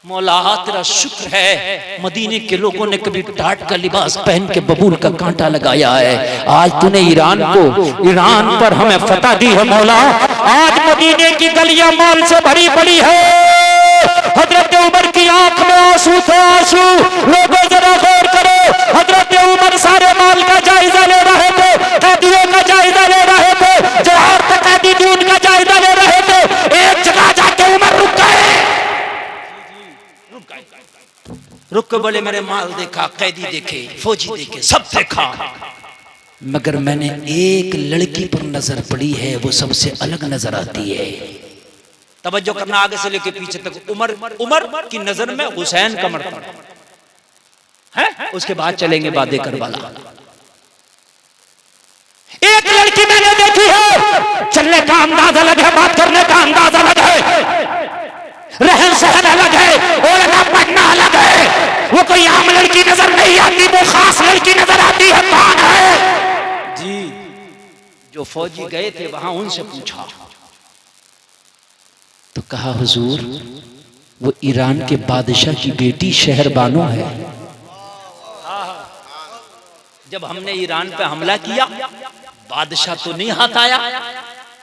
मौला तेरा शुक्र है मदीने के लोगों ने कभी टाट का लिबास पहन के बबूल का कांटा लगाया है। आज तूने ईरान पर हमें फतह दी है मौला। आज मदीने की गलियां माल से भरी पड़ी है। हजरत उमर की आंख में आंसू थे आंसू। लोगों जरा गौर करो, हजरत उमर सारे माल का जायजा ले रहे थे, कैदियों का जायजा ले रहे थे, जोहर तक कैदी दून का जायजा ले रहे थे। एक जगह जाके उमर रुक गए, रुक के बोले मेरे माल देखा, कैदी देखे, फौजी देखे, सब देखा, मगर मैंने एक लड़की पर नजर पड़ी है, वो सबसे अलग नजर आती है। तवज्जो करना, आगे से लेके पीछे तक। उमर की नजर में हुसैन का मर्तबा है। उसके बाद चलेंगे बादे करबला। एक लड़की मैंने देखी है, चलने का अंदाज अलग है, बात करने का अंदाज अलग है, रहन सहन अलग है, ओढ़ना पहनना अलग है। वो कोई आम लड़की नजर नहीं आती, वो खास लड़की नजर आती है। कौन है जी? जो फौजी गए थे वहां, उनसे पूछा तो कहा हुजूर वो ईरान के बादशाह की बेटी शहरबानो है। जब हमने ईरान पे हमला किया, बादशाह तो नहीं हाथ आया,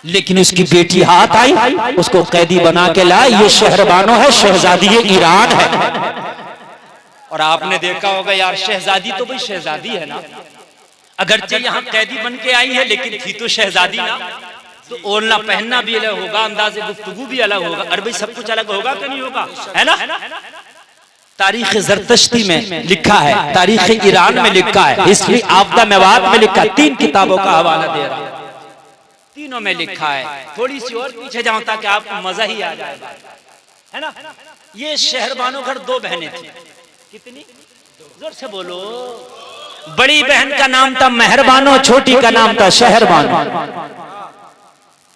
लेकिन उसकी बेटी हाथ आई, उसको कैदी बना के लाए। ये शहरबानो है, शहजादी ईरान है। और आपने देखा होगा यार, शहजादी तो भाई शहजादी है ना, अगरचे यहाँ कैदी बन के आई है, लेकिन थी तो शहजादी ना। तो ओढ़ना पहनना भी अलग होगा, अंदाज़े गुफ्तगू भी अलग होगा। अरे भाई सब कुछ अलग होगा कि नहीं होगा, है ना? तारीख ज़रतश्ती में लिखा है, तारीख ईरान में लिखा है, हिस्ट्री ऑफ द मेवात में लिखा है। 3 किताबों का हवाला दे रहा हूं, तीनों में लिखा है। थोड़ी सी और पीछे जाऊं ताकि आपको मजा ही आ जाए, है ना? ये शहरबानो घर 2 बहनें थी। कितनी? जोर से बोलो। बड़ी बहन का नाम था मेहरबानो, छोटी का नाम था शहरबानो।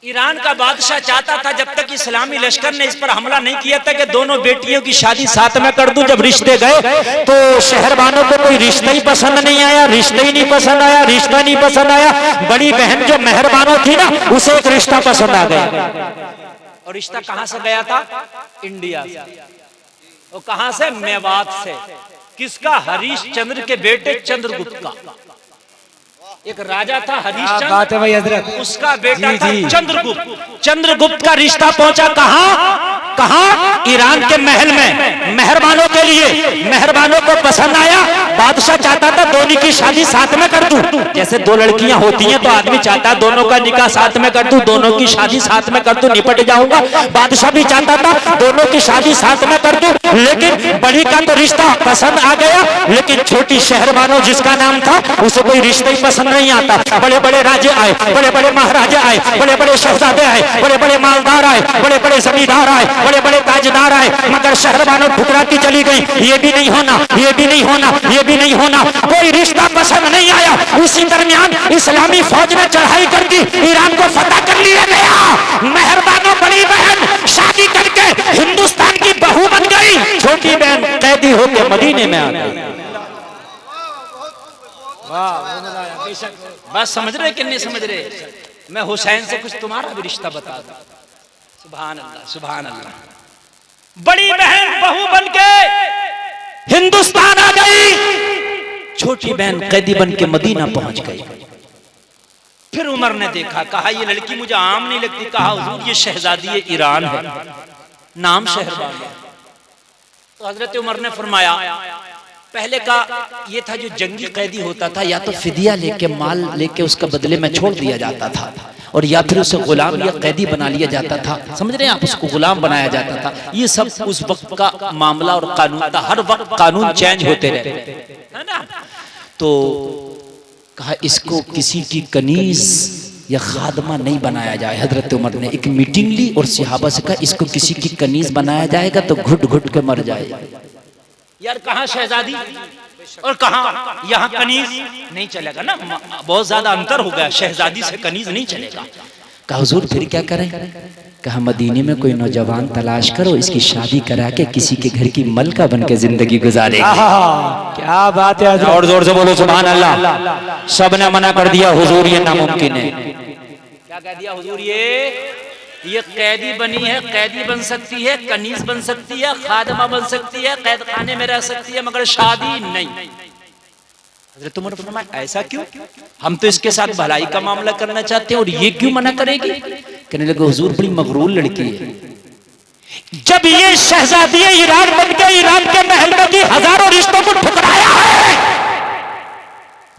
ईरान का बादशाह चाहता था जब तक इस्लामी लश्कर ने इस पर हमला नहीं किया था कि दोनों बेटियों की शादी साथ में कर दूं। जब रिश्ते गए तो शहरबानों को कोई रिश्ता ही पसंद नहीं आया, रिश्ता ही नहीं पसंद आया, रिश्ता नहीं पसंद आया। बड़ी बहन जो मेहरबानो थी ना, उसे एक रिश्ता पसंद आ गया। और रिश्ता कहां से गया था? इंडिया से। और कहां से? मेवात से। किसका? हरीशचंद्र के बेटे चंद्रगुप्त का। एक राजा था हरीशचंद्र, उसका बेटा था चंद्रगुप्त। चंद्रगुप्त का रिश्ता पहुंचा कहां? ईरान के महल में। मेहरबानों के लिए, मेहरबानों को पसंद आया। बादशाह चाहता था दोनों की शादी साथ में कर दूं। जैसे 2 लड़कियां होती हैं तो आदमी चाहता है दोनों का निकाह साथ में कर दूं, दोनों की शादी साथ में कर दूं, निपट जाऊंगा। बादशाह भी चाहता था दोनों की शादी साथ में कर दूं, लेकिन बड़ी का तो रिश्ता पसंद आ गया, लेकिन छोटी शहरबानो जिसका नाम था, उसे कोई रिश्ता ही पसंद नहीं आता। बड़े बड़े राजे आए, बड़े बड़े महाराजा आए, बड़े बड़े शहजादे आए, बड़े बड़े मालदार आए, बड़े बड़े जमींदार आए, बड़े बड़े ताजदार आए, मगर शहरबानो ठुकराती चली गई। ये भी नहीं होना, ये भी नहीं होना, ये भी नहीं होना, कोई रिश्ता पसंद नहीं आया। उसी दरमियान इस्लामी फौज ने चढ़ाई कर दी, ईरान को फतह कर लिया गया। मेहरबानो बड़ी बहन शादी करके हिंदुस्तान की बहू बन गई, छोटी बहन कैदी होकर मदीने में आ गई। बस समझ रहे कि नहीं समझ रहे? मैं हुसैन से कुछ तुम्हारा भी रिश्ता बता दूं। सुभान अल्लाह, सुभान अल्लाह। बड़ी बहन बहू बन के हिंदुस्तान आ गई, छोटी बहन कैदी बन के मदीना पहुंच गई। फिर उमर ने देखा, कहा ये लड़की मुझे आम नहीं लगती। कहा हुजूर ये शहजादी ईरान है, नाम शहरबानो। तो हजरत उमर ने फरमाया, पहले का ये था जो जंगी कैदी होता था, या तो फिदिया लेके, माल लेके उसका बदले में छोड़ दिया जाता था, और या फिर उसे गुलाम या कैदी बना लिया जाता था। समझ रहे हैं आप? उसको गुलाम बनाया जाता था। ये सब उस वक्त का मामला और कानून था। हर वक्त कानून चेंज होते रहते, है ना? तो कहा इसको किसी की कनीज या खादमा नहीं बनाया जाए। हजरत उमर ने एक मीटिंग ली और सहाबा से कहा इसको किसी की कनीज बनाया जाएगा तो घुट घुट के मर जाएगा। यार कहाँ शहजादी और कहाँ यहाँ कनीज, नहीं चलेगा ना, बहुत ज्यादा अंतर हो गया। शहजादी से कनीज नहीं चलेगा। कहा हुजूर फिर क्या करें? कहा मदीने में कोई नौजवान तलाश करो, इसकी शादी करा के किसी के घर की मलका बन के जिंदगी गुजारे। क्या बात है, और जोर से बोलो सुभान अल्लाह। सबने मना कर दिया, हुजूर ये नामुमकिन है। क्या कह दिया हुजूर? ये कैदी बनी है, कैदी बन सकती है, कनीज बन सकती है, खादमा बन सकती है, कैद खाने में रह सकती है, मगर शादी नहीं। हज़रत उमर फरमाया ऐसा क्यों? हम तो इसके साथ भलाई का मामला करना चाहते हैं और ये क्यों मना करेगी? कहने लगे हुजूर बड़ी मगरूर लड़की है। जब ये शहजादी ईरान बन के ईरान के महल में की हजारों रिश्तों को ठुकराया है,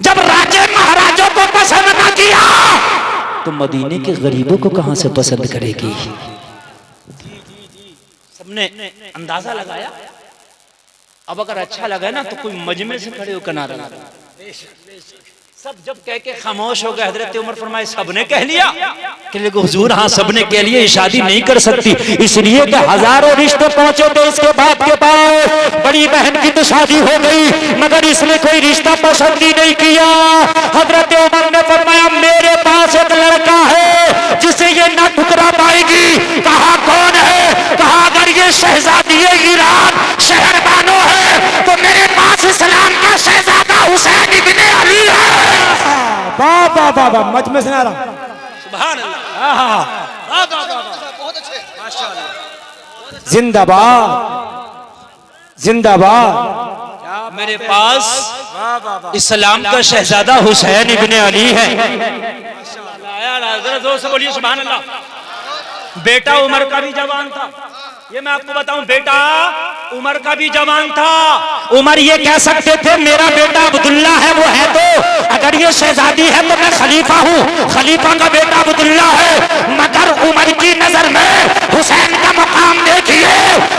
जब राजे महाराजों को पसंद न किया तो मदीने के गरीबों को कहां से पसंद करेगी? सबने अंदाजा लगाया। अब अगर अच्छा लगा ना तो कोई मजमे से खड़े होकर नारा लगा। सब जब कह के खामोश हो गए, हजरत उमर फरमाए सबने कह लिया? कि हुजूर हाँ सबने कह लिया, ये शादी नहीं कर सकती, इसलिए कि हजारों रिश्ते पहुंचे थे इसके बाप के पास। बड़ी बहन की तो शादी हो गई मगर इसने कोई रिश्ता पसंद ही नहीं किया। हजरत उमर ने फरमाया मेरे पास एक लड़का है जिसे ये न ठुकरा पाएगी। कहा कौन है? कहा अगर ये शहजादी ईरान शहरबानो है तो मेरे पास इस्लाम का शहजादा हुसैन इब्ने अली है। बाबा बाबा मजमे से नारा सुभान अल्लाह। बहुत अच्छे माशाल्लाह। जिंदाबाद जिंदाबाद। मेरे पास इस्लाम का शहजादा हुसैन इब्ने अली है। जोर से बोलिए सुभान अल्लाह। बेटा उमर का भी जवान था, ये मैं आपको बताऊं, बेटा उमर का भी जवान था। उमर ये कह सकते थे मेरा बेटा अब्दुल्ला है, वो है तो अगर ये शहजादी है तो मैं खलीफा हूँ, खलीफा का बेटा अब्दुल्ला है। मगर उमर की नजर में हुसैन का मकाम देखिए।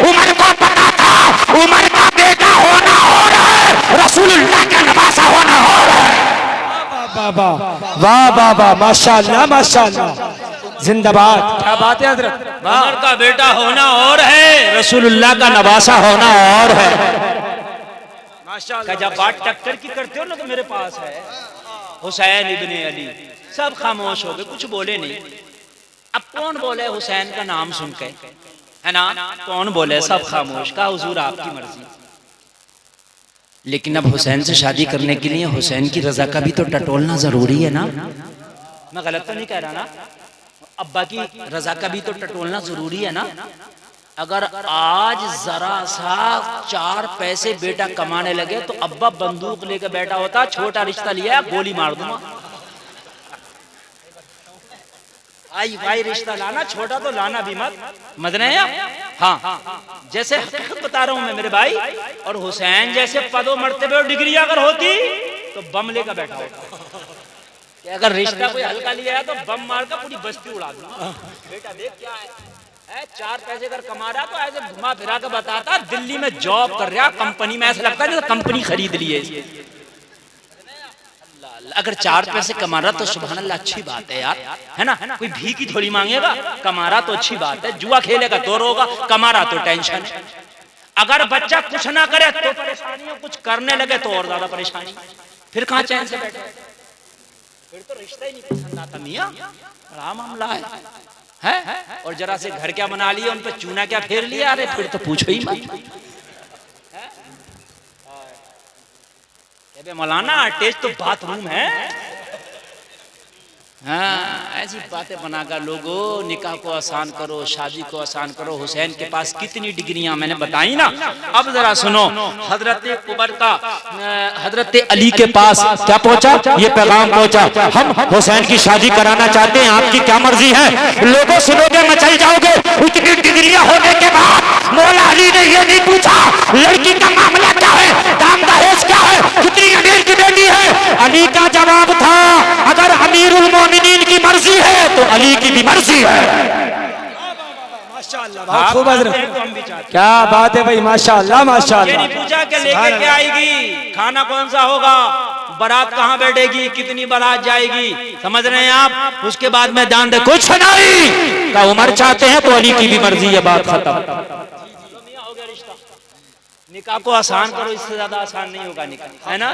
उमर को पता था उमर का बेटा होना और है, रसूलुल्लाह का नवासा होना और है। वाह वाह वाह माशाल्लाह माशाल्लाह। जिंदाबाद। क्या बात है हजरत। उमर का बेटा होना और है, रसूलुल्लाह का नवासा होना और है। माशाल्लाह। जब बात टक्कर की करते हो ना तो मेरे पास है हुसैन इब्ने अली। सब खामोश हो गए, कुछ बोले नहीं। अब कौन बोले हुसैन का नाम सुन के, है ना? कौन बोले? सब खामोश। कहा हुजूर आपकी मर्जी। लेकिन अब हुसैन से शादी करने के लिए हुसैन की रजा का भी तो टटोलना जरूरी है ना? मैं गलत तो नहीं कह रहा ना? अब्बा की रजा का भी तो टटोलना जरूरी है ना? अगर आज जरा सा 4 पैसे बेटा कमाने लगे तो अब्बा बंदूक लेकर बैठा होता, छोटा रिश्ता लिया गोली मार दूंगा। आई भाई रिश्ता लाना, छोटा तो लाना भी मत। समझ रहे हैं? हाँ, जैसे हकीकत बता रहा हूं मैं मेरे भाई। और हुसैन जैसे पदों मर्तबे और डिग्री अगर होती तो बम लेकर बैठा होता कि अगर रिश्ता कोई हल्का लिया है तो बम मारकर पूरी बस्ती उड़ा दूंगा। बेटा देख क्या है 4 पैसे अगर कमा रहा तो ऐसे घुमा फिरा कर बताता दिल्ली में जॉब कर रहा, कंपनी में ऐसा लगता है कंपनी खरीद ली है। अगर 4 पैसे कमा रहा तो सुभान अल्लाह अच्छी बात है यार, है ना? कोई भीख ही थोड़ी मांगेगा। कमा रहा तो अच्छी बात है, जुआ खेलेगा तो रोगा, कमा रहा तो टेंशन। अगर बच्चा कुछ ना करे तो परेशानी, कुछ करने लगे तो और ज्यादा परेशानी। फिर कहां चैन से बैठे? फिर तो रिश्ता ही नहीं पसंद आता मियां। बड़ा मामला है? और जरा से घर क्या बना लिया, उन पे चूना क्या फेर लिया, अरे फिर तो पूछो ही मत। मौलाना अटैच तो बाथरूम है। हाँ, ऐसी बातें बनाकर लोगों निकाह को आसान करो, शादी को आसान करो। हुसैन के पास कितनी डिग्रियां मैंने बताई ना। अब जरा सुनो, हजरत उमर का हजरत अली के पास क्या पहुंचा? ये पैगाम पहुंचा, हम हुसैन की शादी कराना चाहते हैं, आपकी क्या मर्जी है? लोगों सुनोगे मचल जाओगे। इतनी डिग्रियां होने के बाद मौला अली ने ये नहीं पूछा लड़की का मामला क्या है, दाम दहेज क्या है, कितनी अमीर की बेटी है। अली का जवाब था अगर अमीरुल मोमिनीन की मर्जी है तो अली की भी मर्जी है। माशाल्लाह, खूब हजरत। क्या बात है भाई, माशाल्लाह माशाल्लाह। ये नहीं पूछा कि लेके क्या आएगी, खाना कौन सा होगा, बारात कहाँ बैठेगी, कितनी बारात जाएगी। समझ रहे हैं आप? उसके बाद में जान दे कुछ नहीं का उमर चाहते हैं तो अली की भी मर्जी है, बात खत्म। निकाह को आसान करो, इससे ज्यादा आसान नहीं होगा निकाह, है ना?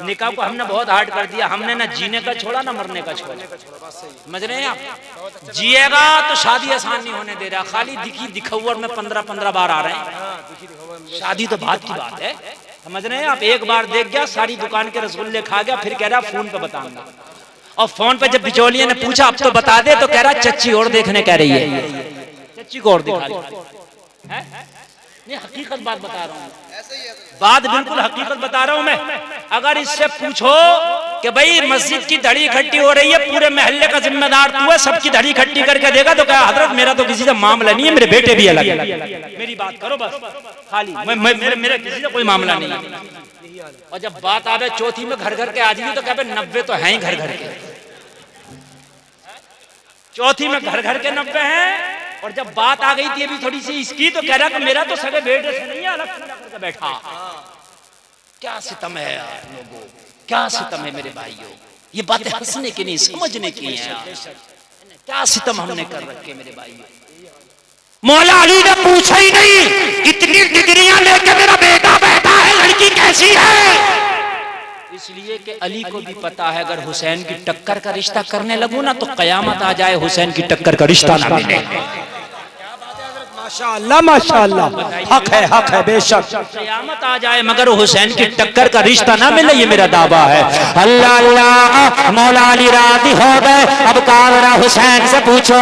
निकाह को हमने बहुत हार्ड कर दिया। हमने ना जीने का छोड़ा ना मरने का छोड़ा। समझ रहे हैं आप? जिएगा तो शादी आसान नहीं होने दे रहा, खाली दिखी दिखौर में 15-15 बार आ रहे हैं। शादी तो बात की बात है। समझ रहे हैं आप? एक बार देख गया, सारी दुकान के रसगुल्ले खा गया, फिर कह रहा फोन पे बताऊंगा। और फोन पे जब बिचौलिए ने पूछा अब तो बता दे, तो कह रहा चच्ची और देखने कह रही है, चच्ची को और दिखा रही है। ये हकीकत बात बता रहा हूँ, बात बिल्कुल हकीकत बता रहा हूँ मैं। अगर इससे पूछो कि भाई मस्जिद की धड़ी इकट्ठी हो रही है, पूरे मोहल्ले का जिम्मेदार तू है, सबकी धड़ी इकट्ठी करके देगा, तो क्या हजरत मेरा तो किसी से मामला नहीं है, मेरे बेटे भी अलग है, मेरी बात करो बस खाली, मेरे किसी से कोई मामला नहीं है। और जब बात आवे चौथी में घर घर के आदमी, तो कहते 90 तो है ही घर घर के, चौथी में घर घर के 90 हैं। और जब बात आ गई थी अभी थोड़ी सी इसकी, तो कह रहा कि मेरा तो सगे बेटे से नहीं है, अलग करके बैठा। क्या सितम है यार लोगों, क्या सितम है मेरे भाइयों, ये बातें हंसने की नहीं समझने की हैं यार। क्या सितम हमने कर रखे मेरे भाइयों। मौला अली ने पूछा ही नहीं, इतनी डिग्रियां लेकर मेरा बेटा बैठा है, लड़की कैसी है? इसलिए कि अली को भी पता है अगर हुसैन की टक्कर का रिश्ता करने लगूं ना, तो कयामत आ जाए, हुसैन की टक्कर का रिश्ता ना मिले। माशाअल्लाह माशाअल्लाह, हक है बेशक। कयामत आ जाए मगर हुसैन की टक्कर का रिश्ता ना मिले, ये मेरा दावा है। अल्लाह अल्लाह, मौला अली राजी हो गए। अब कावरा हुसैन से पूछो,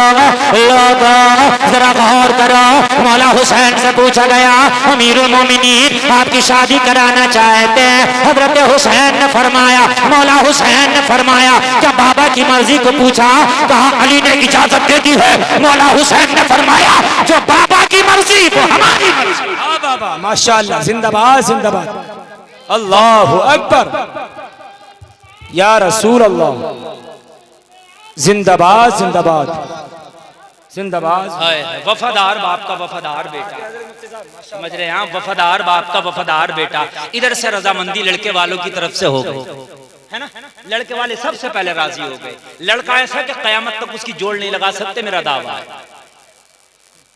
लोगों जरा गौर करो, मौला हुसैन से पूछा गया अमीरुल मोमिनीन आपकी शादी कराना चाहते हैं। हजरत हुसैन ने फरमाया, मौला हुसैन ने फरमाया, क्या बाबा की मर्जी को पूछा, कहा अली ने इजाजत दे दी है। मौला हुसैन ने फरमाया जो बाबा की मर्जी वो हमारी मर्जी। हाँ बाबा माशाअल्लाह, जिंदाबाद जिंदाबाद, अल्लाहु अकबर, या रसूल अल्लाह, जिंदाबाद जिंदाबाद जिंदाबाद। वफादार बाप का वफादार बेटा, समझ रहे हैं आप, वफादार बाप का वफादार बेटा। इधर से रजामंदी लड़के वालों की तरफ से हो गई है ना, लड़के वाले सबसे पहले राजी हो गए। लड़का ऐसा कि कयामत तक उसकी जोड़ नहीं लगा सकते, मेरा दावा है।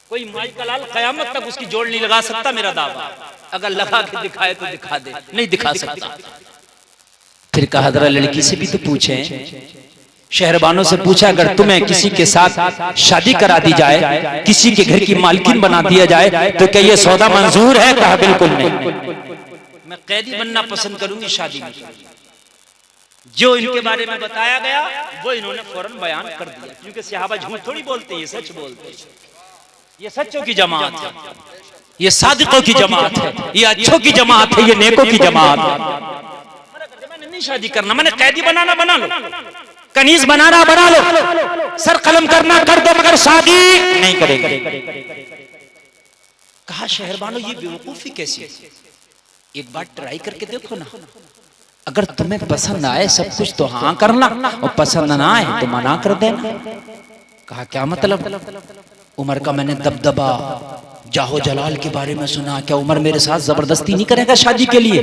कोई माई का लाल कयामत तक उसकी जोड़ नहीं लगा सकता, मेरा दावा। अगर लगा के दिखाए तो दिखा दे, नहीं दिखा सकता। फिर कहा जरा लड़की से भी तो पूछे, शहरबानों से पूछा अगर तुम्हें किसी के साथ शादी करा दी जाए, किसी के घर की मालकिन बना दिया जाए, तो क्या ये सौदा मंजूर है? कहा बिल्कुल नहीं, मैं कैदी बनना पसंद करूंगी, शादी नहीं। जो इनके बारे में बताया गया वो इन्होंने फौरन बयान कर दिया, क्योंकि सहाबा झूठ थोड़ी बोलते, ये सच बोलते हैं। ये सच्चों की जमात है, ये सादिकों की जमात है, ये अच्छों की जमात है, ये नेकों की जमात है। मैंने नहीं शादी करना, मैंने कैदी बनाना बना लो, कनीज बनाना बना लो, सर कलम करना कर दो, मगर शादी नहीं करेंगे। कहा शहरबानो ये बेवकूफी कैसी, एक बार ट्राई करके देखो ना, अगर तुम्हें पसंद आए सब कुछ तो हाँ करना, और पसंद ना आए तो मना कर देना। कहा क्या मतलब? उमर का मैंने दबदबा जाहो जलाल के बारे में सुना, क्या उमर मेरे साथ जबरदस्ती नहीं करेगा शादी के लिए?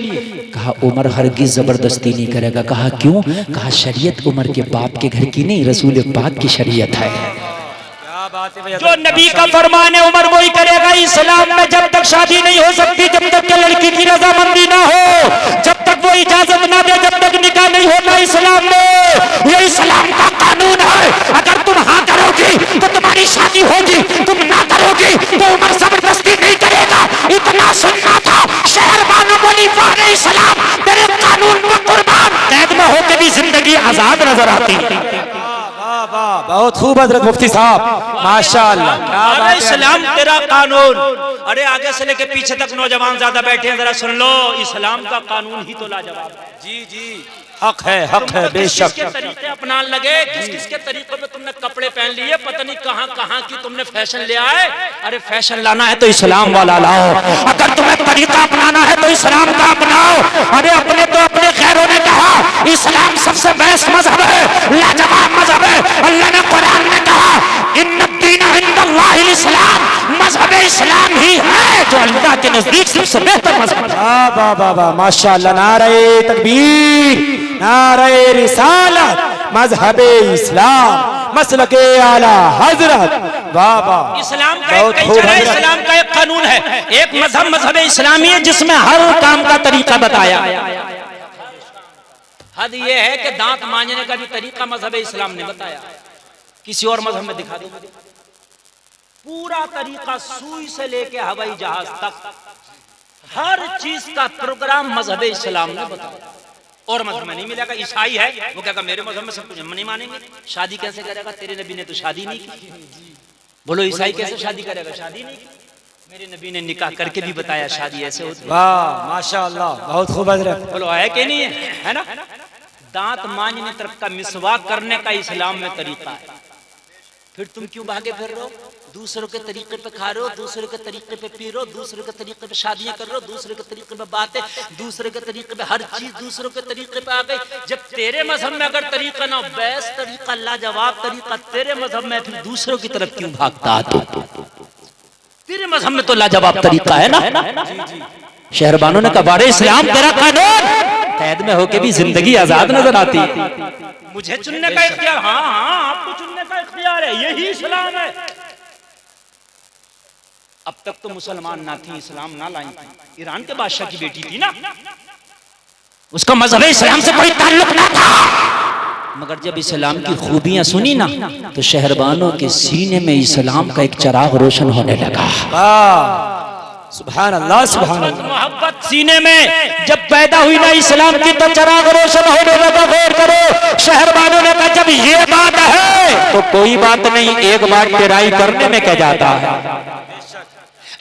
कहा उमर हरगिज जबरदस्ती नहीं करेगा। कहा क्यों? कहा शरीयत उमर के बाप के घर की नहीं, रसूल पाक की शरीयत है। जो नबी का फरमान है उमर वही करेगा। इस्लाम में जब तक शादी नहीं हो सकती, जब तक के लड़की की रजामंदी ना हो, जब तक वो इजाजत ना दे, जब तक निकाह नहीं होता इस्लाम में। ये इस्लाम का कानून है। अगर तुम हाँ करोगी तो तुम्हारी शादी होगी, तुम ना करोगी तो उमर जबरदस्ती नहीं करेगा। इतना सुनना था। शहरबानो बोली वाले इस्लाम तेरे कानून में कुर्बान। कैद में होकर भी जिंदगी आजाद नजर आती। बहुत खूब हजरत मुफ्ती साहब, माशाअल्लाह। इस्लाम तेरा कानून। अरे आगे से लेके पीछे तक नौजवान ज्यादा बैठे हैं, जरा सुन लो, इस्लाम का कानून ही तो लाजवाब है। जी जी, हक है बेशक। किसके तरीके अपनाने लगे, किस के तरीकों में तुमने कपड़े पहन लिए, पता नहीं कहां कहां की तुमने फैशन ले आए। अरे फैशन लाना है तो इस्लाम वाला लाओ, अगर तुम्हें तरीका अपनाना है तो इस्लाम का अपनाओ। अरे अपने तो अपने खैरों ने कहा इस्लाम सबसे बेस्ट मजहब है, लाजवाब मजहब है। अल्लाह ने कुरान में कहा इन्ना दीन इंदल्लाहिल इस्लाम, मजहब इस्लाम ही है जो अल्लाह के नजदीक सबसे बेहतर मजहब है। वाह वाह वाह, माशाअल्लाह। नारे तकबीर, नारे रिसालत, मजहब इस्लाम, मसलके आला हजरत। वाह वाह, इस्लाम का एक कल्चर है, इस्लाम का एक कानून है। एक मजहब मजहब इस्लामी है जिसमें हर काम का तरीका बताया। हद ये है कि दांत मांजने का भी तरीका मजहब इस्लाम ने बताया, किसी और मजहब में दिखा दो। पूरा तरीका सुई से लेके हवाई जहाज तक हर चीज का प्रोग्राम मजहब इस्लाम ने बताया। और मजहब में नहीं मिलेगा। ईसाई है वो कहेगा मेरे मजहब में सब कुछ हम नहीं मानेंगे। शादी कैसे करेगा? तेरे नबी ने तो शादी नहीं की। बोलो ईसाई कैसे शादी करेगा? शादी नहीं की। मेरे नबी ने निकाह करके भी बताया शादी ऐसे होती है। वाह माशाअल्लाह, बहुत खूब हजरत। बोलो है कि नहीं है ना? दांत मांजने तक का मिसवाक करने का इस्लाम में तरीका है। फिर तुम क्यों भागे फिर रहे हो? दूसरों के तरीके पे खा रहे हो, दूसरे के तरीके पे पी रहे हो, दूसरे के तरीके पे शादियां कर रहे हो, दूसरे के तरीके पे बातें, दूसरे के तरीके पे हर चीज दूसरों के तरीके पे आ गई। जब तेरे मजहब में अगर तरीका ना, बेस्ट तरीका, लाजवाब तरीका तेरे मजहब में, फिर दूसरों की तरफ क्यों भागता है? तेरे मजहब में तो लाजवाब तरीका है ना। शहरबानों ने कहा बारे इस्लाम तेरा कानून, कैद में होके भी जिंदगी आजाद नजर आती है। मुझे चुनने का इख्तियार, हाँ हाँ आपको चुनने का इख्तियार है, यही इस्लाम है। अब तक तो मुसलमान ना थी, इस्लाम ना लाई थी। ईरान के बादशाह की बेटी थी ना, उसका मजहब इस्लाम से कोई ताल्लुक ना था। मगर जब इस्लाम की खूबियां सुनी ना, तो शहरबानों के सीने में इस्लाम का एक चिराग रोशन होने लगा। सुभान अल्लाह, सुभान अल्लाह। मोहब्बत सीने में जब पैदा हुई ना इस्लाम की, तो चिराग रोशन होने लगा। गौर करो, शहरबानों ने कहा जब ये बात है तो कोई बात नहीं, एक बार टेराई करने में क्या जाता है।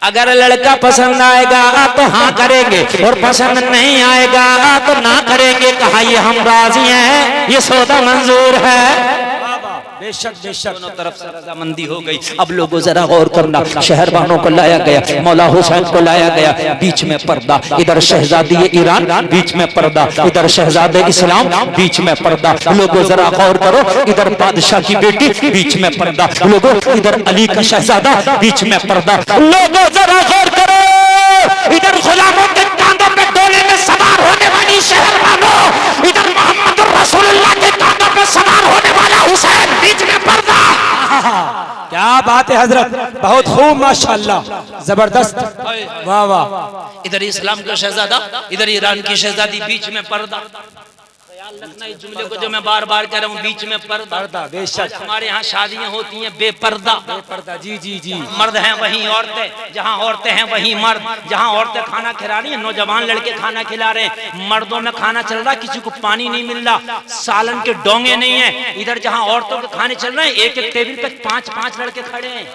अगर लड़का पसंद आएगा तो हाँ करेंगे, और पसंद नहीं आएगा तो ना करेंगे। कहा ये हम राजी हैं, ये सौदा मंजूर है। बेशक बेशक, दोनों तरफ से रजामंदी हो गई। अब लोगों जरा गौर करना, शहरबानों को लाया गया, मौला हुसैन को लाया गया, बीच में पर्दा, इधर शहजादी ईरान, बीच में पर्दा, इधर शहजादे इस्लाम, बीच में पर्दा। लोगों जरा गौर करो, इधर बादशाह की बेटी, बीच में पर्दा। लोगों इधर अली का शहजादा, बीच में पर्दा। लोगों जरा गौर करो, इधर गुलामों के कांधों पे डोले में सवार होने वाली शहरबानों, इधर मोहम्मद रसूलुल्लाह के कांधों पे सवार होने वाला हुसैन, बीच में पर्दा। क्या बात है हजरत, बहुत खूब माशाअल्लाह, जबरदस्त, वाह वाह। इधर इस्लाम का शहजादा, इधर ईरान की शहजादी, बीच में पर्दा। ख्याल रखना इस जुमले को जो मैं बार बार कह रहा हूँ, बीच में पर्दा। बेशक हमारे यहाँ शादियाँ होती हैं बेपर्दा। पर्दा, जी जी जी। मर्द हैं वहीं औरतें, जहाँ औरतें हैं वहीं मर्द। जहाँ औरतें खाना खिला रही हैं, नौजवान लड़के खाना खिला रहे हैं, मर्दों में खाना चल रहा है, किसी को पानी नहीं मिल रहा, सालन के डोंगे नहीं है। इधर जहाँ औरतों के खाने चल रहे हैं, एक एक टेबल पे 5-5 लड़के खड़े हैं।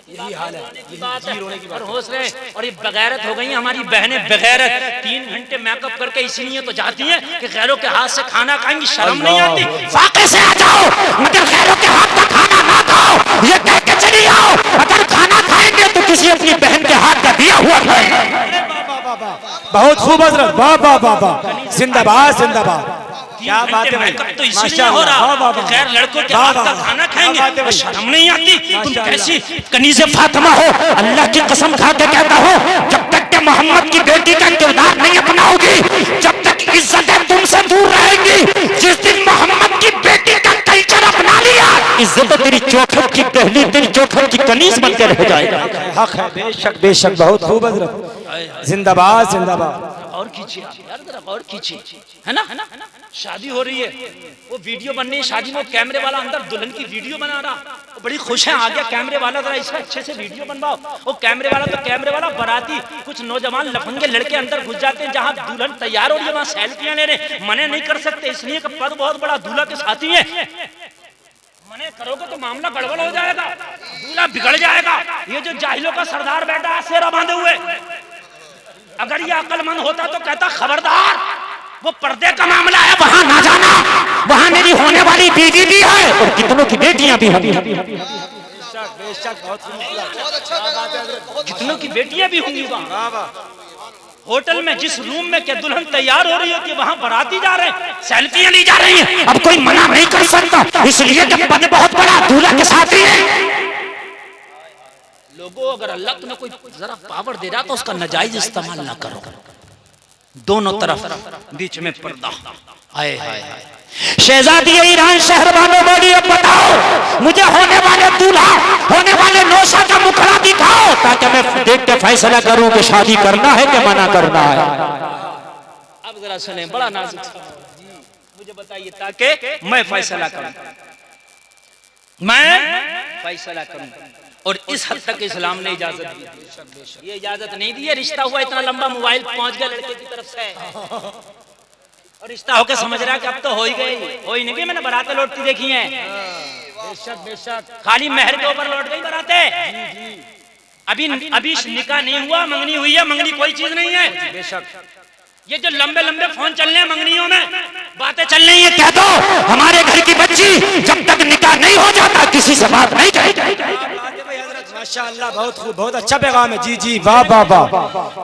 यही हाल है, की बात है, और होश रहे। और ये बगैरत हो गई हमारी बहनें, बगैरत 3 घंटे मेकअप करके इसलिए तो जाती हैं कि गैरों के हाथ से खाना खाएंगी, शर्म नहीं आती। वाक़े से आ जाओ, मगर गैरों के हाथ का खाना ना खाओ, ये कह के चली आओ। अगर खाना खाएंगे तो किसी अपनी बहन के हाथ का दिया हुआ खाएं। बहुत खूब हजरत, वाह वाह वाह वाह, जिंदाबाद जिंदाबाद। क्या बात है भाई, तो इसलिए हो रहा कि खैर लड़कों के हाथ का खाना खाएंगे, शर्म नहीं आती। तुम कैसी कनीज़े फातिमा हो, अल्लाह की कसम खा के कहता हूँ, जब तक के मोहम्मद की बेटी का किरदार नहीं अपनाओगी, जब तक इज्जतें तुमसे दूर रहेंगी। जिस दिन मोहम्मद की बेटी का कल्चर अपना लिया, इज्जत तेरी चौखट की पहली, तेरी चौखट की कनीज बनकर रह जाएगा। हक है, बेशक बेशक, बहुत खूब हजरत, जिंदाबाद जिंदाबाद। और खींचिए यार, जरा और खींचिए, है ना। शादी हो रही है, वो वीडियो बन रही है शादी में, कैमरे वाला अंदर दुल्हन की वीडियो बना रहा, वो बड़ी खुश है, आ गया कैमरे वाला, जरा इसका अच्छे से वीडियो बनवाओ। वो कैमरे वाला तो कैमरे वाला, बराती कुछ नौजवान लफंगे लड़के अंदर घुस जाते हैं जहाँ दुल्हन तैयार हो रही है, वहाँ सेल्फियां ले रहे। मने नहीं कर सकते इसलिए कि पद बहुत बड़ा, दूल्हा के साथी है। मने करोगे तो मामला गड़बड़ हो जाएगा, दूल्हा बिगड़ जाएगा। ये जो जाहिलों का सरदार बैठा है सेरा बांधे हुए, अगर ये अक्लमंद होता तो कहता खबरदार, वो पर्दे का मामला है, वहां ना जाना, वहां मेरी होने वाली बीवी भी है और कितनों की बेटियां भी होंगी। कितनों की बेटियां भी होंगी वहां। होटल में जिस रूम में क्या दुल्हन तैयार हो रही होती है, वहां बाराती जा रहे हैं, सेल्फियां ली जा रही हैं। अब कोई मना नहीं कर सकता, इसलिए कि पद बहुत बड़ा, दूल्हा के साथ ही है। लोगों अगर अल्लाह तुम्हें कोई जरा पावर दे रहा तो उसका नाजायज इस्तेमाल ना करो। दोनों तरफ बीच में पर्दा। हाय हाय शहजादी ईरान, शहरबानों बोली, अब बताओ मुझे होने वाले दूल्हा, होने वाले नौशा का मुखड़ा दिखाओ, ताकि मैं देख के फैसला करूं कि शादी करना है कि मना करना है। अब जरा सुने, बड़ा नाजुक मुझे बताइए, ताकि मैं फैसला करूं, मैं फैसला करूं। और इस हद तक इस्लाम ने इजाजत दी। ये इजाजत नहीं दी है, रिश्ता हुआ इतना लंबा, मोबाइल पहुंच गया लड़के की तरफ से, और रिश्ता होके समझ रहा कि अब तो हो ही गई, हो ही नहीं गई। मैंने बारातें लौटती देखी हैं, बेशक बेशक। खाली मेहर के ऊपर लौट गई बारातें। अभी निकाह नहीं हुआ, मंगनी हुई है। मंगनी कोई चीज नहीं है। बेशक। ये जो लंबे लंबे फोन चल रहे हैं मंगनियों में, बातें चल रही है, कह दो हमारे घर की बच्ची जब तक निकाह नहीं हो जाता किसी से बात नहीं करेगी। माशाअल्लाह, बहुत खूब, बहुत अच्छा पैगाम है। जी जी, वाह वाह वाह,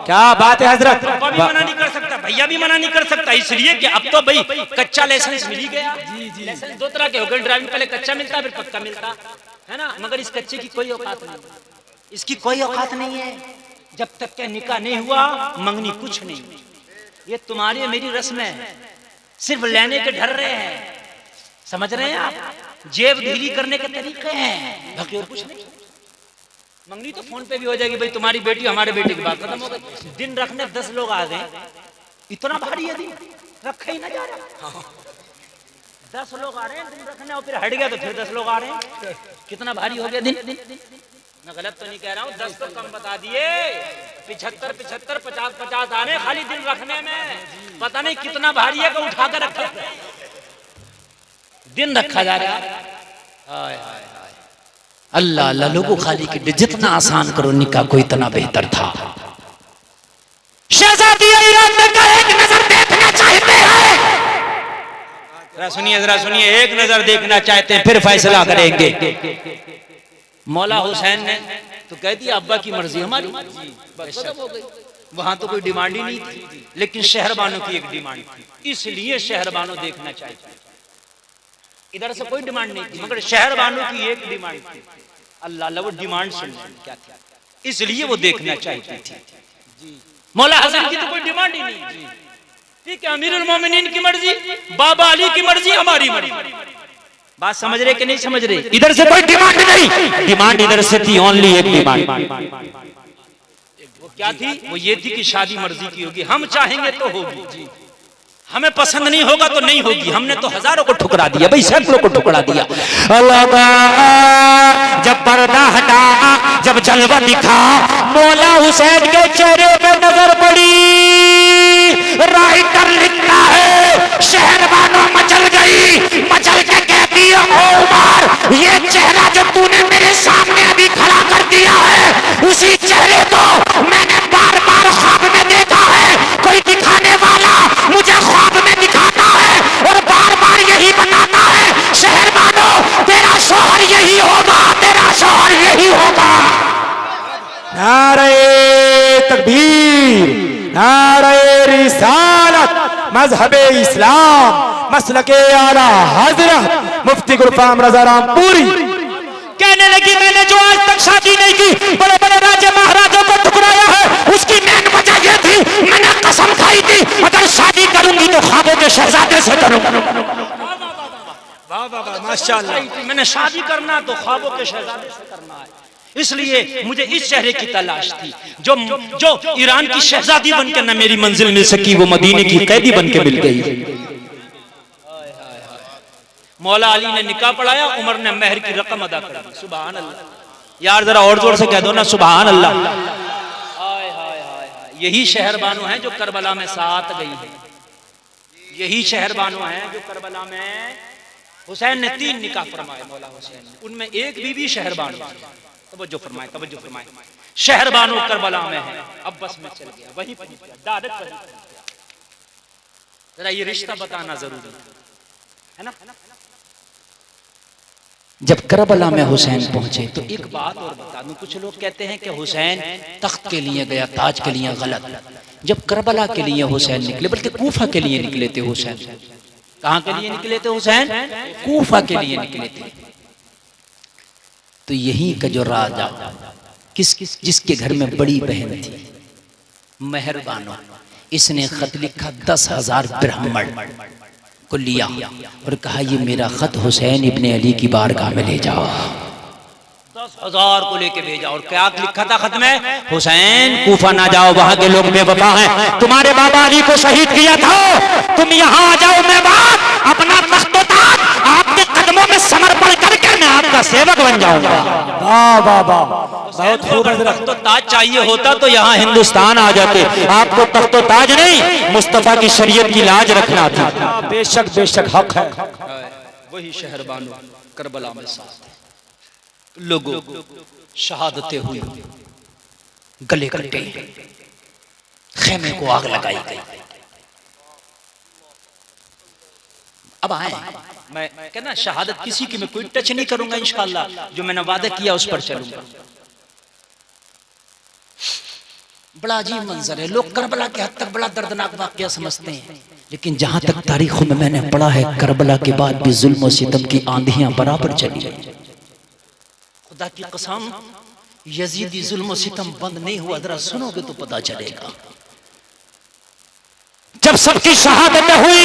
क्या बात है हजरत। पापा भी मना नहीं कर सकता, भैया भी मना नहीं कर सकता, इसलिए कि अब तो भाई कच्चा लाइसेंस मिल ही गया। लाइसेंस दो तरह के हो गए, ड्राइविंग पहले कच्चा मिलता फिर पक्का मिलता है ना। मगर इस कच्चे की कोई औकात नहीं, इसकी कोई औकात नहीं है। जब तक के निकाह नहीं हुआ मंगनी कुछ नहीं। ये तुम्हारी मेरी रस्म है, सिर्फ लेने के डर रहे हैं, समझ रहे हैं आप। जेब ढीली करने के तरीके हैं, बाकी और कुछ नहीं। मंगनी तो फोन पे भी हो जाएगी, भाई तुम्हारी बेटी हमारे बेटे की बात खत्म हो गई। दिन रखने 10 लोग आ गए, इतना भारी है दिन, रखा ही ना जा रहा। 10 लोग आ रहे हैं दिन रखने, और फिर हट गया तो फिर 10 लोग आ रहे हैं, कितना भारी हो गया दिन। मैं गलत तो नहीं कह रहा हूँ, 10 तो कम बता दिए, 75 50 आ रहे हैं खाली दिन रखने में। पता नहीं कितना भारी है कि उठा कर रखा, दिन रखा जा रहा है। अल्लाह अल्लाह, लोगों खाली के जितना आसान करो निकाह को इतना बेहतर था। शहजादी ईरान में का एक नजर देखना चाहते हैं। जरा सुनिए, एक नजर देखना चाहते हैं फिर फैसला करेंगे। मौला हुसैन ने तो कह दिया अब्बा की मर्जी हमारी, बस खत्म हो गई। वहां तो कोई डिमांड ही नहीं थी, लेकिन शहरबानों की एक डिमांड थी, इसलिए शहरबानों देखना चाहिए। इधर से कोई डिमांड नहीं थी, मगर शहरबानों की एक डिमांड थी। अल्लाह अल्लाह, वो डिमांड सुन क्या थी, इसलिए वो देखना चाहती थी। मौला हसन की तो कोई डिमांड ही नहीं। ठीक है, अमीरुल मोमिनीन की मर्जी, बाबा अली की मर्जी, हमारी मर्जी। बात समझ रहे कि नहीं समझ रहे। इधर से कोई डिमांड नहीं, डिमांड इधर से थी, ओनली एक डिमांड। वो क्या थी? वो ये थी कि शादी मर्जी की होगी, हम चाहेंगे तो होगी, हमें पसंद नहीं होगा तो नहीं होगी। हमने तो हजारों को ठुकरा दिया, भाई सैकड़ों को ठुकरा दिया। जब पर्दा हटा, जब जलवा दिखा, मौला हुसैन के चेहरे पे नजर पड़ी। राइटर लिखता है शहरबानों मचल गई, मचल के कहती है ओ उमर, ये चेहरा जो तूने मेरे सामने अभी खड़ा कर दिया है, उसी चेहरे को मैंने बार बार ख्वाब में देखा है। कोई दिखाने वाला मुझे ख्वाब में दिखाता है और बार बार यही बताता है शहरबानों तेरा शौहर यही होगा, तेरा शौहर यही होगा। नारे तकबीर, नारे रिसालत, मजहबे इस्लाम, मसलके आला हजरत मुफ्ती गुलफाम रजा रामपुरी कहने लगी, मैंने जो आज तक शादी नहीं की, बड़े बड़े राजे महाराजों को ठुकराया है, उसकी मेन वजह यह थी, मैंने कसम खाई थी अगर शादी करूंगी तो ख्वाबों के शहजादे से करूंगा। वाह वाह वाह, माशाअल्लाह। मैंने शादी करना तो ख्वाबों के शहजादे से करना है, इसलिए मुझे इस चेहरे की तलाश थी जो ईरान की शहजादी बनकर न मेरी मंजिल मिल सकी, वो मदीने की कैदी बनकर मिल गई। मौला अली ने निकाह पढ़ाया, उमर ने मेहर की रकम अदा कर दी। सुभान अल्लाह यार, जरा और जोर से कह दो ना सुभान अल्लाह। हाय हाय हाय, यही शहरबानो हैं जो करबला में साथ गई है, यही शहरबानो हैं जो करबला में हुसैन ने 3 निकाह फरमाए मौला हुसैन ने, उनमें एक बीबी शहरबानो। तवज्जो फरमाए, शहरबानो करबला में है। अब बस में चल गया, वहीं पहुंच गया, डायरेक्ट वहीं पहुंच गया। जरा ये रिश्ता बताना जरूरी है ना। जब करबला में हुसैन पहुंचे तो एक बात और बता दूं, कुछ लोग कहते हैं कि हुसैन तख्त के लिए गया, ताज के लिए, गलत। जब करबला के लिए हुसैन निकले, बल्कि कूफा के लिए निकले थे हुसैन। कहां के लिए निकले थे हुसैन? कूफा के लिए निकले थे। तो यही का जो राजा जिसके घर में बड़ी बहन थी मेहरबानो, इसने खत लिखा 10,000 ब्राह्मण को लिया और कहा ये मेरा खत हुसैन इब्ने अली की बारगाह में ले जाओ। 10,000 को लेके भेजा। और क्या लिखा था खत में? हुसैन कूफा ना जाओ, वहां के लोग बेवफा हैं, तुम्हारे बाबा अली को शहीद किया था, तुम यहाँ आ जाओ, मैं बात अपना तख्त-ओ-ताज आपके कदमों में समर्पण करके मैं आपका का सेवक बन जाऊंगा। वाह वाह वाह, बहुत खूब हजरत। तो ताज चाहिए होता तो यहाँ हिंदुस्तान आ जाते। आपको तख्तो ताज नहीं, मुस्तफा की शरीयत की लाज रखना थी। बेशक बेशक हक है। वही शहरबानो करबला में साथ लोगों शहादतें हुई, गले कटे, खेमे को आग लगाई गई। अब आए मैं कहना शहादत किसी की मैं कोई टच नहीं करूंगा, इंशाअल्लाह जो मैंने वादा किया उस पर चलूंगा। बड़ा अजीब मंजर है, लोग करबला के हद तक बड़ा दर्दनाक वाकया समझते हैं, लेकिन जहां तक तारीखों में मैंने पढ़ा है करबला के बाद भी जुल्म और सितम की आंधियां बराबर चली। खुदा की कसम यजीदी जुल्म और सितम बंद नहीं हुआ, जरा सुनोगे तो पता चलेगा। जब सबकी शहादत हुई,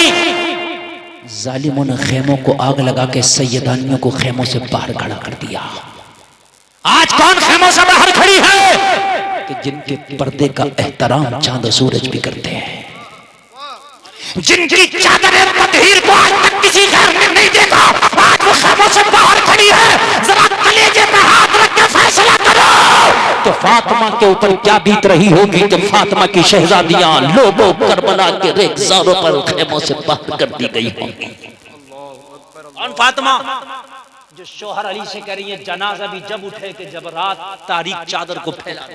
जालिमों ने खेमों को आग लगा के सैयदानियों को खेमों से बाहर खड़ा कर दिया। आज कौन खेमों से बाहर खड़ी है? कि जिनके पर्दे का एहतराम चांद सूरज भी करते हैं, जिनकी चादर तकहीर को आज तक किसी घर ने नहीं देखा, आज वो खेमों से बाहर खड़ी है। जरा कलेजे में हाथ रख के फैसला करो तो फातिमा के ऊपर क्या बीत रही होगी कि फातिमा की शहजादियां लोगों करबला के रेगिस्तानों पर खेमों से बाहर कर दी गई होंगी। और फातिमा जो शोहर अली से कह रही है जनाजा भी जब उठे कि जब रात तारीख चादर को फैला,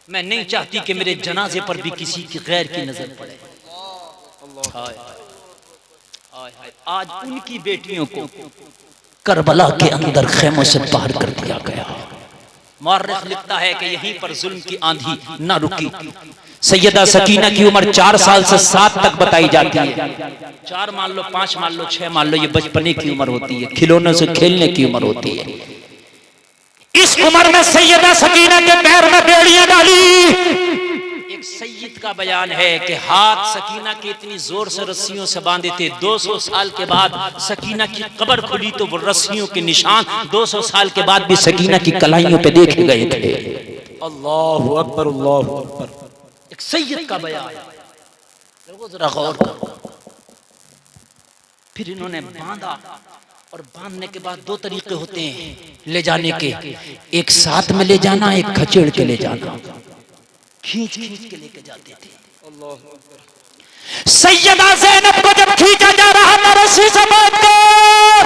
मैं नहीं चाहती कि मेरे जनाजे पर भी किसी की गैर की नजर पड़े। हाय हाय हाय, आज उनकी बेटियों को करबला के अंदर खेमों से बाहर कर दिया गया। मौर्रिख लिखता है कि यहीं पर जुल्म की आंधी न रुकी। सैयदा सकीना की उम्र 4 साल से 7 तक बताई जाती है। 4 मान लो, 5 मान लो, 6 मान लो, ये बचपने की उम्र होती है, खिलौनों से खेलने की उम्र होती है। इस उम्र में सैयदा सकीना के पैर में बेड़ियां डाली। एक सैयद का बयान है कि हाथ सकीना के इतनी जोर से रस्सियों से बांधे थे, 200 साल के बाद सकीना की कब्र खुली तो वो रस्सियों के निशान 200 साल के बाद भी सकीना की कलाइयों पे देखे गए थे। अल्लाहु अकबर, अल्लाहु अकबर। एक सैयद का बयान, लोगों जरा गौर करो। फिर इन्होंने बांधा, और बांधने के बाद 2 तरीके होते हैं ले जाने के, एक साथ में ले जाना, एक खचेड़ के ले जाना। खींच खींच के लेके जाते थे। सैयदा ज़ैनब को जब खींचा जा रहा था रस्सी से बांधकर,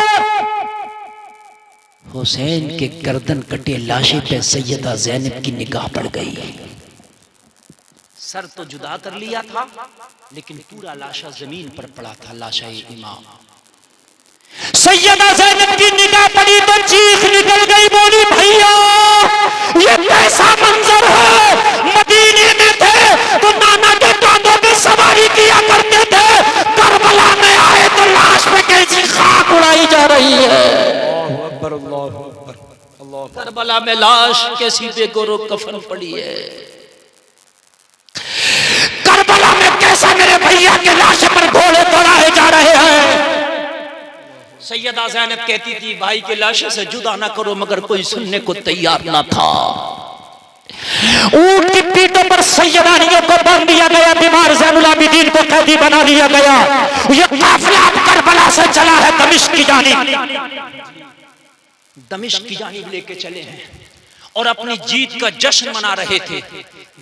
हुसैन के गर्दन कटे लाशे पे सैयदा ज़ैनब की निगाह पड़ गई। सर तो जुदा कर लिया था, लेकिन पूरा लाशा जमीन पर पड़ा था, लाशा इमाम। सैयदा ज़ैनब की निगाह पड़ी तो चीख निकल गई, बोली भैया ये कैसा मंजर है? मदीने में थे तो नाना के कांधों पे सवारी किया करते थे, करबला में आए तो लाश पे कैसी खाक उड़ाई जा रही है। अल्लाहु अकबर, अल्लाहु अकबर, अल्लाहु अकबर। करबला में लाश कैसी बेगोरो कफन पड़ी है। करबला में कैसा मेरे भैया के लाश पर घोड़े दौड़ाए जा रहे हैं। सैयदा ज़ैनब कहती थी भाई के लाशे से जुदा ना करो, मगर कोई सुनने को तैयार ना था। ऊंट की पीठों पर सैयदानियों को बांध दिया गया, बीमार ज़ैनुल आबिदीन को कैदी बना लिया गया। ये काफिला करबला से चला है दमिश्क की जानिब। दमिश्क की जानिब लेके चले हैं और अपनी जीत का जश्न मना रहे थे,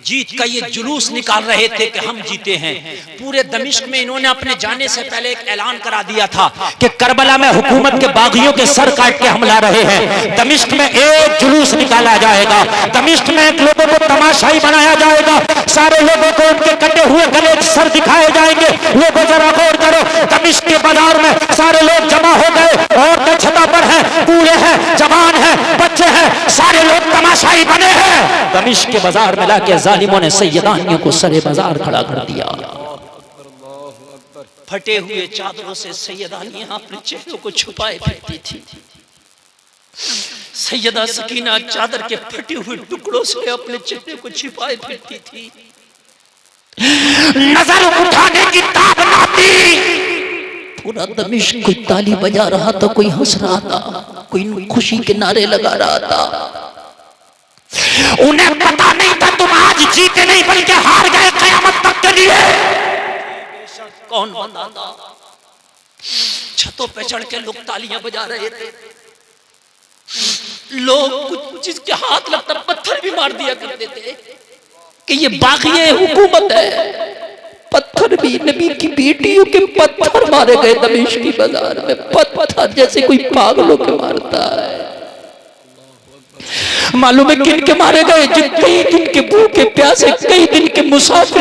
जीत का ये जुलूस निकाल रहे थे कि हम जीते हैं। पूरे दमिश्क में इन्होंने अपने जाने से पहले एक ऐलान करा दिया था कि करबला में हुकूमत के बागियों के सर काट के हम ला रहे हैं। दमिश्क में एक जुलूस निकाला जाएगा, दमिश्क में लोगों को तमाशाई बनाया जाएगा, सारे लोगों को उनके कटे हुए गले सर दिखाए जाएंगे। लोगों जरा गौर करो, दमिश्क के बाजार में सारे लोग जमा हो गए, औरतें छता पर हैं, बूढ़े हैं, जवान हैं, बच्चे हैं, सारे लोग तमाशाई बने हैं। दमिश्क के बाजार में लाके जालिमों ने सैयदानियों को सरे बाजार खड़ा कर दिया। फटे हुए चादरों से सैयदानियां अपने चेहरों को छुपाए फिरती थी। सैयदा सकीना चादर के फटे हुए टुकड़ों से अपने चेहरे को छिपाए फिरती थी। नजर उठाने की ताब ना थी। पूरा दमिश्क कोई ताली बजा रहा था, कोई हंस रहा था, कोई खुशी के नारे लगा रहा था। उन्हें पता नहीं था तुम आज जीते नहीं बल्कि हार गए क़यामत तक के लिए। कौन बंदा था? छतों पे चढ़ के लोग तालियां बजा रहे थे। लोग कुछ जिसके हाथ लगता पत्थर भी मार दिया करते थे कि ये बाग़िए हुकूमत है। पत्थर भी, नबी की बेटियों के पत्थर मारे गए दमिश्क की बाजार में, पत्थर जैसे कोई पागलों के मारता है। मालूम है किन के मारे गए? जिन कई दिन के भूखे प्यासे, कई दिन के मुसाफिर